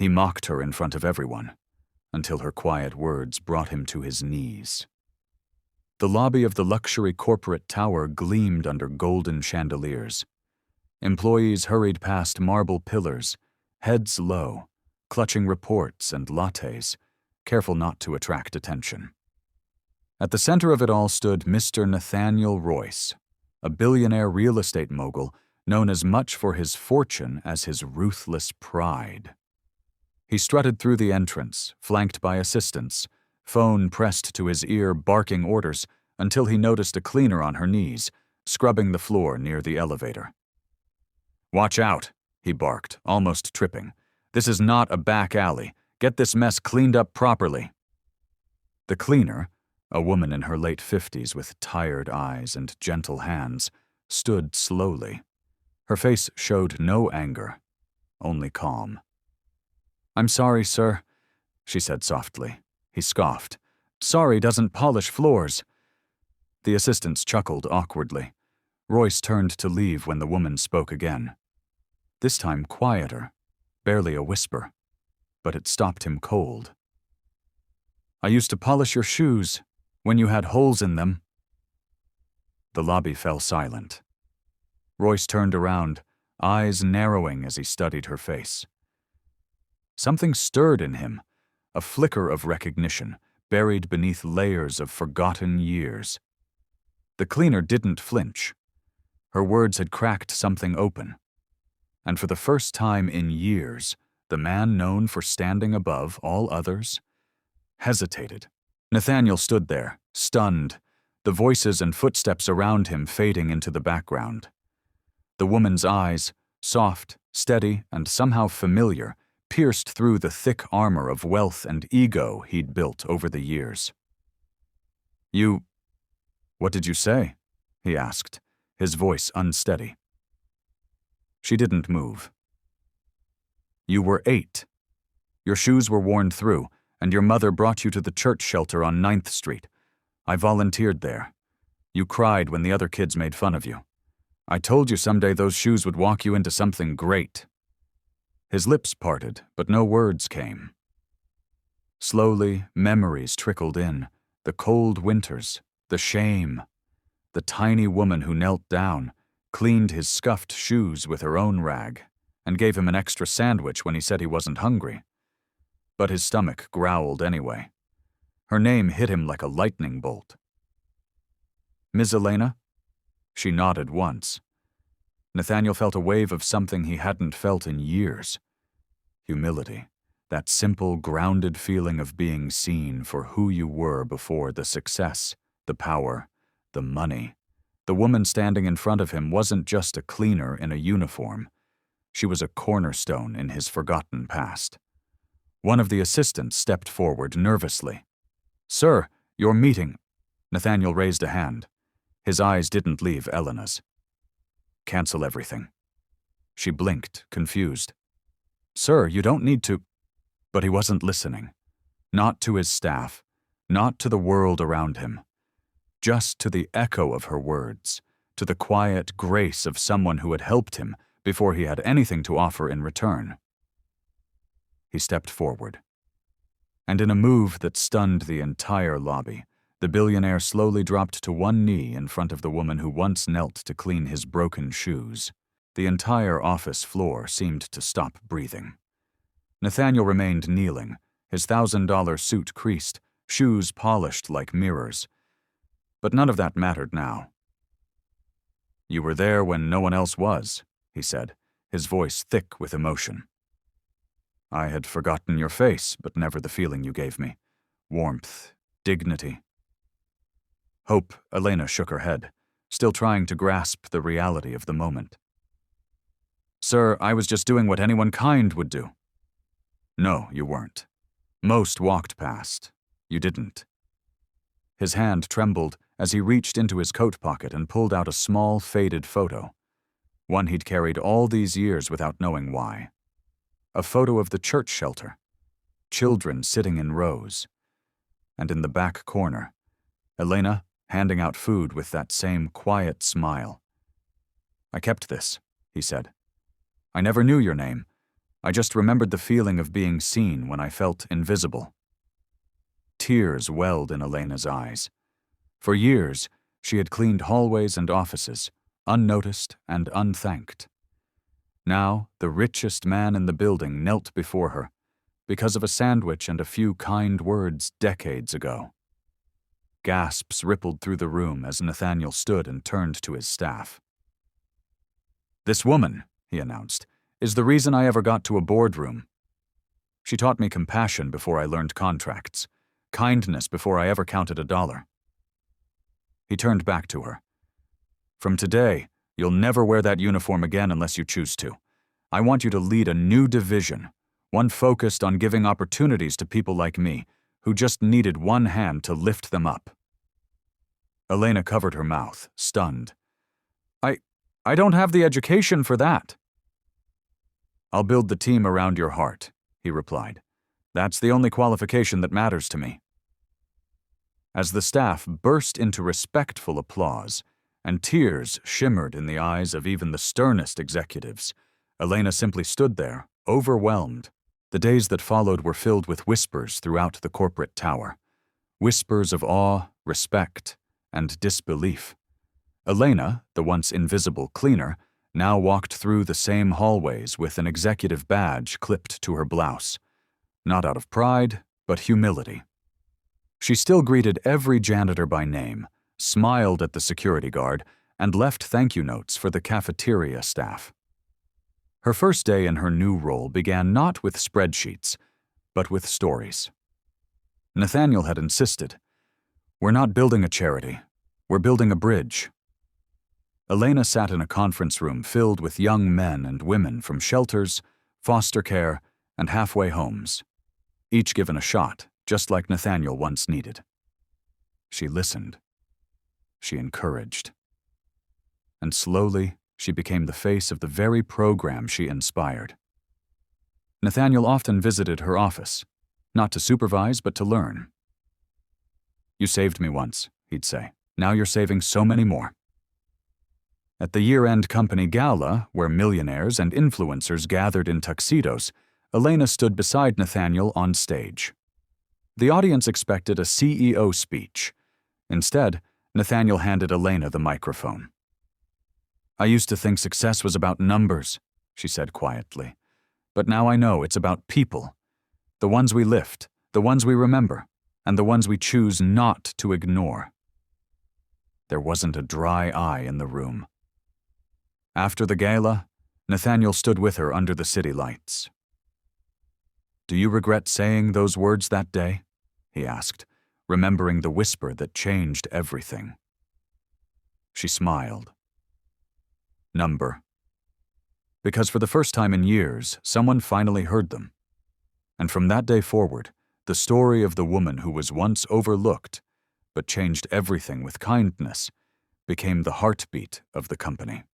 He mocked her in front of everyone, until her quiet words brought him to his knees. The lobby of the luxury corporate tower gleamed under golden chandeliers. Employees hurried past marble pillars, heads low, clutching reports and lattes, careful not to attract attention. At the center of it all stood Mr. Nathaniel Royce, a billionaire real estate mogul known as much for his fortune as his ruthless pride. He strutted through the entrance, flanked by assistants, phone pressed to his ear, barking orders, until he noticed a cleaner on her knees, scrubbing the floor near the elevator. "Watch out," he barked, almost tripping. "This is not a back alley. Get this mess cleaned up properly." The cleaner, a woman in her late 50s with tired eyes and gentle hands, stood slowly. Her face showed no anger, only calm. "I'm sorry, sir," she said softly. He scoffed. "Sorry doesn't polish floors." The assistants chuckled awkwardly. Royce turned to leave when the woman spoke again. This time quieter, barely a whisper, but it stopped him cold. "I used to polish your shoes when you had holes in them." The lobby fell silent. Royce turned around, eyes narrowing as he studied her face. Something stirred in him, a flicker of recognition, buried beneath layers of forgotten years. The cleaner didn't flinch. Her words had cracked something open. And for the first time in years, the man known for standing above all others hesitated. Nathaniel stood there, stunned, the voices and footsteps around him fading into the background. The woman's eyes, soft, steady, and somehow familiar, pierced through the thick armor of wealth and ego he'd built over the years. What did you say?" he asked, his voice unsteady. She didn't move. "You were 8. Your shoes were worn through, and your mother brought you to the church shelter on 9th Street. I volunteered there. You cried when the other kids made fun of you. I told you someday those shoes would walk you into something great." His lips parted, but no words came. Slowly, memories trickled in, the cold winters, the shame. The tiny woman who knelt down, cleaned his scuffed shoes with her own rag, and gave him an extra sandwich when he said he wasn't hungry. But his stomach growled anyway. Her name hit him like a lightning bolt. "Ms. Elena?" She nodded once. Nathaniel felt a wave of something he hadn't felt in years. Humility, that simple, grounded feeling of being seen for who you were before the success, the power, the money. The woman standing in front of him wasn't just a cleaner in a uniform. She was a cornerstone in his forgotten past. One of the assistants stepped forward nervously. "Sir, your meeting." Nathaniel raised a hand. His eyes didn't leave Elena's. "Cancel everything." She blinked, confused. "Sir, you don't need to." But he wasn't listening. Not to his staff, not to the world around him. Just to the echo of her words, to the quiet grace of someone who had helped him before he had anything to offer in return. He stepped forward. And in a move that stunned the entire lobby, the billionaire slowly dropped to one knee in front of the woman who once knelt to clean his broken shoes. The entire office floor seemed to stop breathing. Nathaniel remained kneeling, his $1,000 suit creased, shoes polished like mirrors. But none of that mattered now. "You were there when no one else was," he said, his voice thick with emotion. "I had forgotten your face, but never the feeling you gave me. Warmth, dignity." Hope, Elena shook her head, still trying to grasp the reality of the moment. "Sir, I was just doing what anyone kind would do." "No, you weren't. Most walked past. You didn't." His hand trembled as he reached into his coat pocket and pulled out a small, faded photo. One he'd carried all these years without knowing why. A photo of the church shelter. Children sitting in rows. And in the back corner, Elena handing out food with that same quiet smile. "I kept this," he said. "I never knew your name, I just remembered the feeling of being seen when I felt invisible. Tears welled in Elena's eyes. For years, she had cleaned hallways and offices, unnoticed and unthanked. Now, the richest man in the building knelt before her, because of a sandwich and a few kind words decades ago. Gasps rippled through the room as Nathaniel stood and turned to his staff. "This woman," he announced, "is the reason I ever got to a boardroom. She taught me compassion before I learned contracts, kindness before I ever counted a dollar." He turned back to her. "From today, you'll never wear that uniform again unless you choose to. I want you to lead a new division, one focused on giving opportunities to people like me, who just needed one hand to lift them up." Elena covered her mouth, stunned. I don't have the education for that." "I'll build the team around your heart," he replied. "That's the only qualification that matters to me." As the staff burst into respectful applause, and tears shimmered in the eyes of even the sternest executives, Elena simply stood there, overwhelmed. The days that followed were filled with whispers throughout the corporate tower. Whispers of awe, respect, and disbelief. Elena, the once invisible cleaner, now walked through the same hallways with an executive badge clipped to her blouse. Not out of pride, but humility. She still greeted every janitor by name, smiled at the security guard, and left thank you notes for the cafeteria staff. Her first day in her new role began not with spreadsheets, but with stories. Nathaniel had insisted, "We're not building a charity, we're building a bridge." Elena sat in a conference room filled with young men and women from shelters, foster care, and halfway homes, each given a shot, just like Nathaniel once needed. She listened. She encouraged. And slowly, she became the face of the very program she inspired. Nathaniel often visited her office, not to supervise, but to learn. "You saved me once," he'd say. "Now you're saving so many more." At the year-end company gala, where millionaires and influencers gathered in tuxedos, Elena stood beside Nathaniel on stage. The audience expected a CEO speech. Instead, Nathaniel handed Elena the microphone. "I used to think success was about numbers," she said quietly. "But now I know it's about people. The ones we lift, the ones we remember, and the ones we choose not to ignore." There wasn't a dry eye in the room. After the gala, Nathaniel stood with her under the city lights. "Do you regret saying those words that day?" he asked, remembering the whisper that changed everything. She smiled. "Number." Because for the first time in years, someone finally heard them. And from that day forward, the story of the woman who was once overlooked, but changed everything with kindness, became the heartbeat of the company.